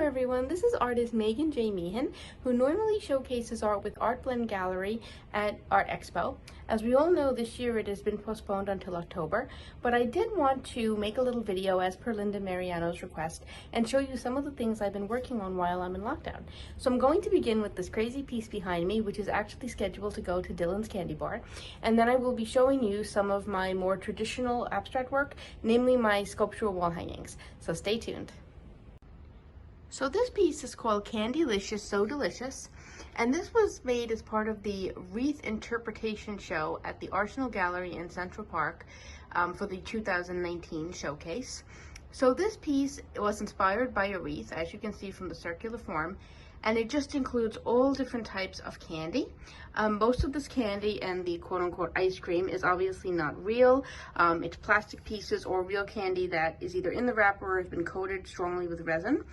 everyone, this is artist Meagan Meehan, who normally showcases art with Artblend Gallery at ArtExpo. As we all know, this year it has been postponed until October, but I did want to make a little video as per Linda Mariano's request and show you some of the things I've been working on while I'm in lockdown. So I'm going to begin with this crazy piece behind me, which is actually scheduled to go to Dylan's Candy Bar, and then I will be showing you some of my more traditional abstract work, namely my sculptural wall hangings. So stay tuned. So this piece is called Candy Leashes So Delicious, and this was made as part of the wreath interpretation show at the Artblend Gallery in Central Park for the 2019 showcase. So this piece was inspired by a wreath, as you can see from the circular form, and it just includes all different types of candy. Most of this candy and the quote-unquote ice cream is obviously not real. It's plastic pieces or real candy that is either in the wrapper or has been coated strongly with resin.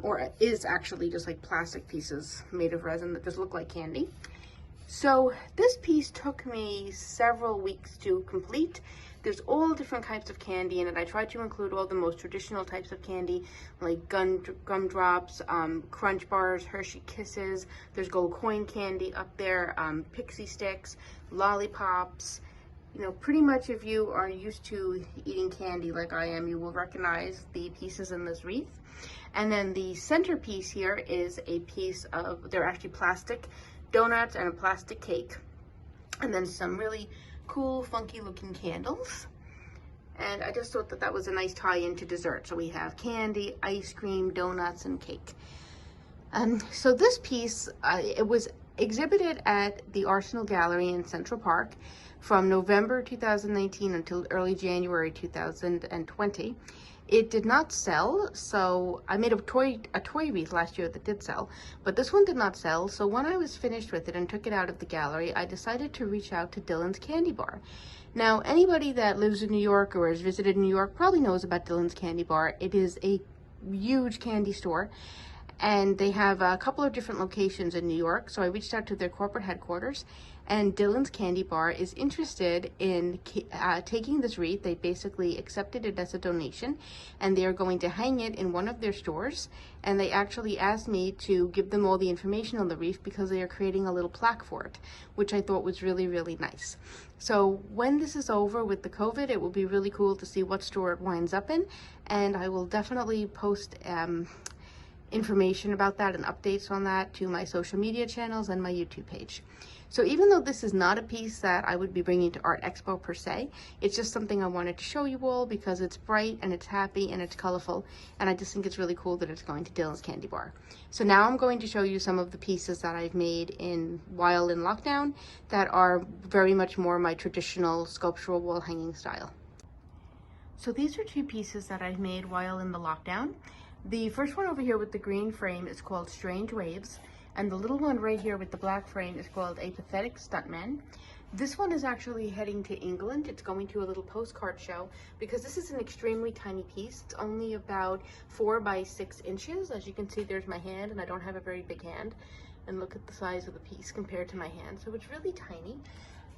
Or is actually just like plastic pieces made of resin that just look like candy. So this piece took me several weeks to complete. There's all different types of candy in it. I tried to include all the most traditional types of candy, like gumdrops, crunch bars, Hershey Kisses. There's gold coin candy up there, pixie sticks, lollipops. You know, pretty much if you are used to eating candy like I am, you will recognize the pieces in this wreath. And then the centerpiece here is a piece of, they're actually plastic donuts and a plastic cake. And then some really cool, funky looking candles. And I just thought that that was a nice tie-in to dessert. So we have candy, ice cream, donuts, and cake. So this piece, it was exhibited at the Artblend Gallery in Central Park from November 2019 until early January 2020. It did not sell, so I made a toy wreath last year that did sell, but this one did not sell. So when I was finished with it and took it out of the gallery, I decided to reach out to Dylan's Candy Bar. Now, anybody that lives in New York or has visited New York probably knows about Dylan's Candy Bar. It is a huge candy store, and they have a couple of different locations in New York. So I reached out to their corporate headquarters, and Dylan's Candy Bar is interested in taking this wreath. They basically accepted it as a donation, and they are going to hang it in one of their stores. And they actually asked me to give them all the information on the wreath because they are creating a little plaque for it, which I thought was really, really nice. So when this is over with the COVID, it will be really cool to see what store it winds up in, and I will definitely post information about that and updates on that to my social media channels and my YouTube page. So even though this is not a piece that I would be bringing to ArtExpo per se, it's just something I wanted to show you all because it's bright and it's happy and it's colorful, and I just think it's really cool that it's going to Dylan's Candy Bar. So now I'm going to show you some of the pieces that I've made while in lockdown that are very much more my traditional sculptural wall hanging style. So these are two pieces that I've made while in the lockdown. The first one over here with the green frame is called Strange Waves, and the little one right here with the black frame is called A Pathetic Stuntman. This one is actually heading to England. It's going to a little postcard show because this is an extremely tiny piece. It's only about 4 by 6 inches. As you can see, there's my hand, and I don't have a very big hand. And look at the size of the piece compared to my hand. So it's really tiny.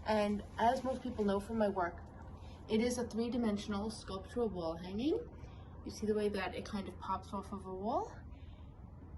And as most people know from my work, it is a 3-dimensional sculptural wall hanging. You see the way that it kind of pops off of a wall?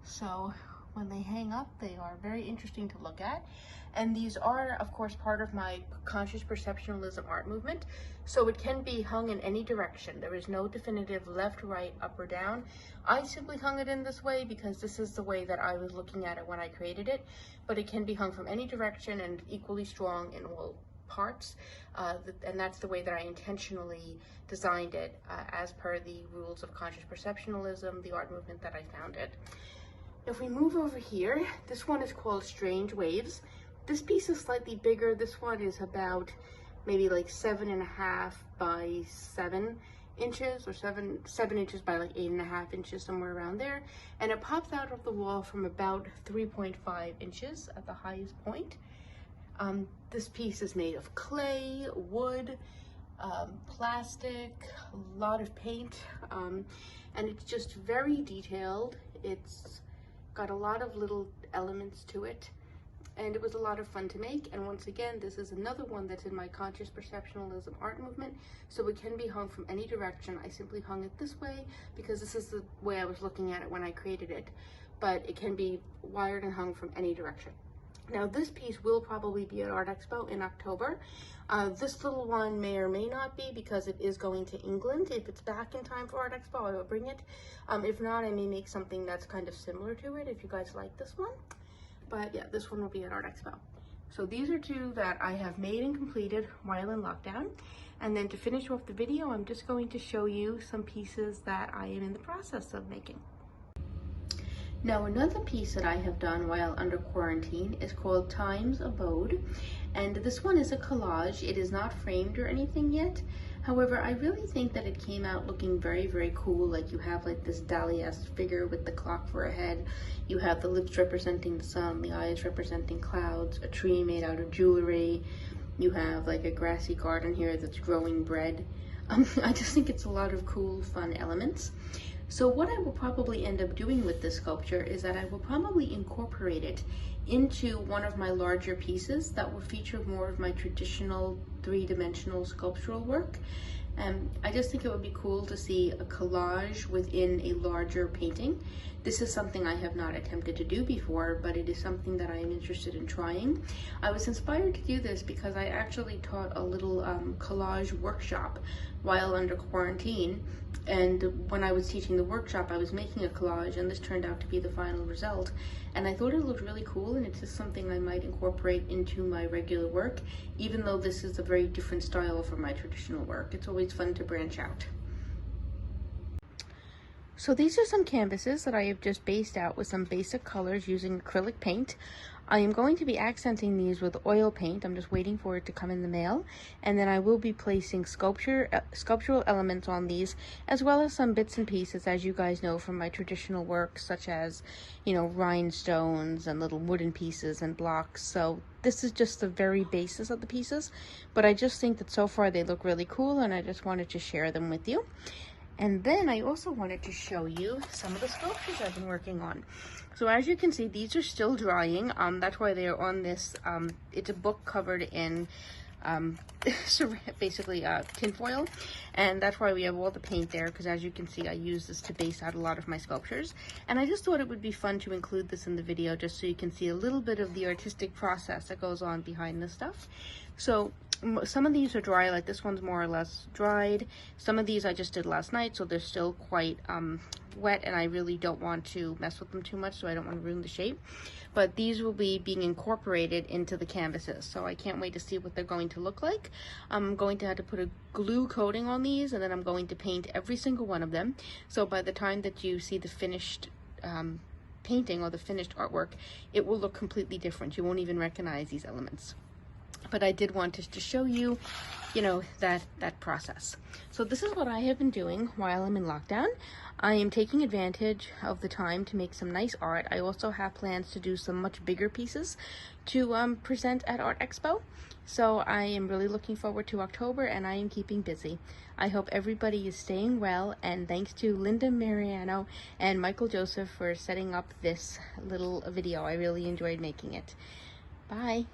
So when they hang up, they are very interesting to look at. And these are, of course, part of my conscious perceptionalism art movement. So it can be hung in any direction. There is no definitive left, right, up, or down. I simply hung it in this way because this is the way that I was looking at it when I created it. But it can be hung from any direction and equally strong in all parts, and that's the way that I intentionally designed it as per the rules of conscious perceptionalism, the art movement that I founded. If we move over here, this one is called Strange Waves. This piece is slightly bigger. This one is about maybe like 7.5 by 7 inches, or 7 inches by like 8.5 inches, somewhere around there, and it pops out of the wall from about 3.5 inches at the highest point. This piece is made of clay, wood, plastic, a lot of paint, and it's just very detailed. It's got a lot of little elements to it, and it was a lot of fun to make. And once again, this is another one that's in my conscious perceptionalism art movement, so it can be hung from any direction. I simply hung it this way because this is the way I was looking at it when I created it, but it can be wired and hung from any direction. Now this piece will probably be at ArtExpo in October. This little one may or may not be, because it is going to England. If it's back in time for ArtExpo, I will bring it. If not, I may make something that's kind of similar to it if you guys like this one. But yeah, this one will be at ArtExpo. So these are two that I have made and completed while in lockdown. And then to finish off the video, I'm just going to show you some pieces that I am in the process of making. Now another piece that I have done while under quarantine is called Time's Abode, and this one is a collage. It is not framed or anything yet. However, I really think that it came out looking very, very cool. Like, you have like this Dali-esque figure with the clock for a head. You have the lips representing the sun, the eyes representing clouds, a tree made out of jewelry. You have like a grassy garden here that's growing bread. I just think it's a lot of cool, fun elements. So what I will probably end up doing with this sculpture is that I will probably incorporate it into one of my larger pieces that will feature more of my traditional three-dimensional sculptural work. I just think it would be cool to see a collage within a larger painting. This is something I have not attempted to do before, but it is something that I am interested in trying. I was inspired to do this because I actually taught a little collage workshop while under quarantine, and when I was teaching the workshop, I was making a collage, and this turned out to be the final result. And I thought it looked really cool, and it's just something I might incorporate into my regular work, even though this is a very different style from my traditional work. It's always fun to branch out. So these are some canvases that I have just based out with some basic colors using acrylic paint. I am going to be accenting these with oil paint. I'm just waiting for it to come in the mail. And then I will be placing sculptural elements on these, as well as some bits and pieces, as you guys know from my traditional work, such as, you know, rhinestones and little wooden pieces and blocks. So this is just the very basis of the pieces, but I just think that so far they look really cool, and I just wanted to share them with you. And then I also wanted to show you some of the sculptures I've been working on. So as you can see, these are still drying. That's why they are on this, it's a book covered in basically tinfoil, and that's why we have all the paint there, because as you can see, I use this to base out a lot of my sculptures. And I just thought it would be fun to include this in the video, just so you can see a little bit of the artistic process that goes on behind this stuff. So some of these are dry, like this one's more or less dried. Some of these I just did last night, so they're still quite wet, and I really don't want to mess with them too much, so I don't want to ruin the shape. But these will be being incorporated into the canvases, so I can't wait to see what they're going to look like. I'm going to have to put a glue coating on these, and then I'm going to paint every single one of them. So by the time that you see the finished painting or the finished artwork, it will look completely different. You won't even recognize these elements. But I did want to show you, you know, that process. So this is what I have been doing while I'm in lockdown. I am taking advantage of the time to make some nice art. I also have plans to do some much bigger pieces to present at ArtExpo. So I am really looking forward to October, and I am keeping busy. I hope everybody is staying well, and thanks to Linda Mariano and Michael Joseph for setting up this little video. I really enjoyed making it. Bye.